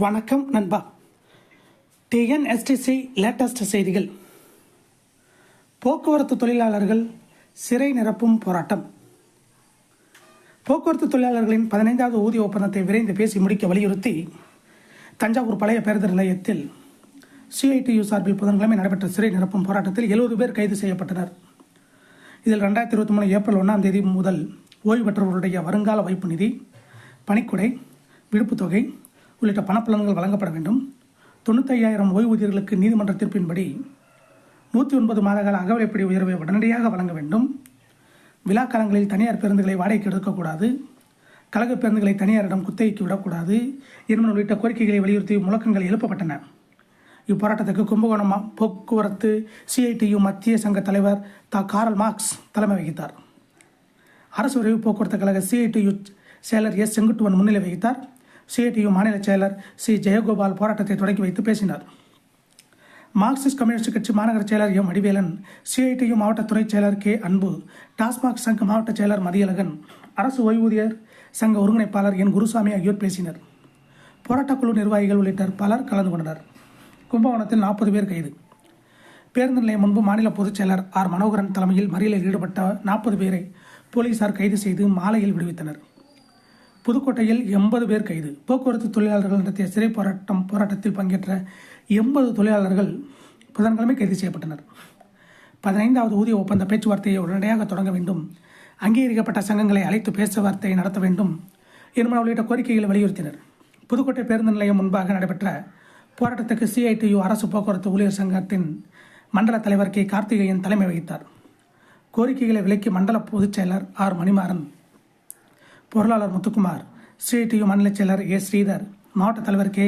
வணக்கம் நண்பா. TNSTC latest செய்திகள். போக்குவரத்து தொழிலாளர்கள் சிறை நிரப்பும் போராட்டம். போக்குவரத்து தொழிலாளர்களின் 15வது ஊதிய ஒப்பந்தத்தை விரைந்து பேசி முடிக்க வலியுறுத்தி தஞ்சாவூர் பழைய பேருந்து நிலையத்தில் சிஐடியு சார்பில் புதன்கிழமை நடைபெற்ற சிறை நிரப்பும் போராட்டத்தில் 70 பேர் கைது செய்யப்பட்டனர். இதில் 2023 ஏப்ரல் 1ஆம் தேதி முதல் ஓய்வு பெற்றவர்களுடைய வருங்கால வைப்பு நிதி, பணிக்குடை, விடுப்புத் தொகை உள்ளிட்ட பணப்பலன்கள் வழங்கப்பட வேண்டும். 95,000 ஓய்வூதியர்களுக்கு நீதிமன்ற தீர்ப்பின்படி 109 மாதகால அகவிலைப்படி உயர்வை உடனடியாக வழங்க வேண்டும். விழா காலங்களில் தனியார் பேருந்துகளை வாடகைக்கு எடுக்கக்கூடாது. கழக பேருந்துகளை தனியாரிடம் குத்தகைக்கு விடக்கூடாது என்பன உள்ளிட்ட கோரிக்கைகளை வலியுறுத்தி முழக்கங்கள் எழுப்பப்பட்டன. இப்போராட்டத்துக்கு கும்பகோணம் போக்குவரத்து சிஐடியு மத்திய சங்க தலைவர் காரல் மார்க்ஸ் தலைமை வகித்தார். அரசு விரைவு போக்குவரத்து கழக சிஐடியு செயலர் எஸ் செங்குட்டுவன் முன்னிலை வகித்தார். சிஐடியு மாநில செயலர் சி ஜெயகோபால் போராட்டத்தை தொடங்கி வைத்து பேசினார். மார்க்சிஸ்ட் கம்யூனிஸ்ட் கட்சி மாநகர செயலர் எம் வடிவேலன், சிஐடியு மாவட்ட துறை செயலர் கே அன்பு, டாஸ்மாக் சங்க மாவட்ட செயலர் மதியழகன், அரசு ஓய்வூதியர் சங்க ஒருங்கிணைப்பாளர் என் குருசாமி ஆகியோர் பேசினர். போராட்டக்குழு நிர்வாகிகள் உள்ளிட்ட பலர் கலந்து கொண்டனர். கும்பகோணத்தில் 40 பேர் கைது. பேருந்து நிலையம் முன்பு மாநில பொதுச் செயலர் ஆர் மனோகரன் தலைமையில் மறியலில் ஈடுபட்ட 40 பேரை போலீசார் கைது செய்து மாலையில் விடுவித்தனர். புதுக்கோட்டையில் 80 பேர் கைது. போக்குவரத்து தொழிலாளர்கள் நடத்திய சிறை போராட்டத்தில் பங்கேற்ற 80 தொழிலாளர்கள் புதன்கிழமை கைது செய்யப்பட்டனர். 15வது ஊதிய ஒப்பந்த பேச்சுவார்த்தையை உடனடியாக தொடங்க வேண்டும், அங்கீகரிக்கப்பட்ட சங்கங்களை அழைத்து பேச்சுவார்த்தை நடத்த வேண்டும் என்பன உள்ளிட்ட கோரிக்கைகளை வலியுறுத்தினர். புதுக்கோட்டை பேருந்து நிலையம் முன்பாக நடைபெற்ற போராட்டத்துக்கு சிஐடியு அரசு போக்குவரத்து ஊழியர் சங்கத்தின் மண்டல தலைவர் கே கார்த்திகேயன் தலைமை வகித்தார். கோரிக்கைகளை விலக்கி மண்டல பொதுச் செயலர் ஆர் மணிமாறன், பொருளாளர் முத்துக்குமார், சிஐடியு மாநில செயலர் ஏ ஸ்ரீதர், மாவட்ட தலைவர் கே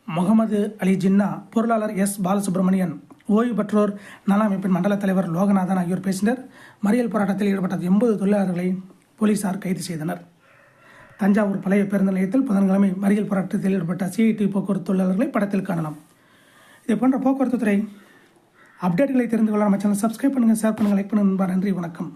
முகமது அலி ஜின்னா, பொருளாளர் எஸ் பாலசுப்ரமணியன், ஓய்வு பெற்றோர் நல அமைப்பின் மண்டல தலைவர் லோகநாதன் ஆகியோர் பேசினர். மறியல் போராட்டத்தில் ஈடுபட்ட 80 தொழிலாளர்களை போலீசார் கைது செய்தனர். தஞ்சாவூர் பழைய பேருந்து நிலையத்தில் புதன்கிழமை மறியல் போராட்டத்தில் ஈடுபட்ட சிஐடி போக்குவரத்து தொழிலாளர்களை படத்தில் காணலாம். இதே போன்ற போக்குவரத்து துறை அப்டேட்களை தெரிந்து கொள்ள நம்ம சேனல் சப்ஸ்கிரைப் பண்ணுங்கள், ஷேர் பண்ணுங்கள், லைக் பண்ணுங்கள். நன்றி, வணக்கம்.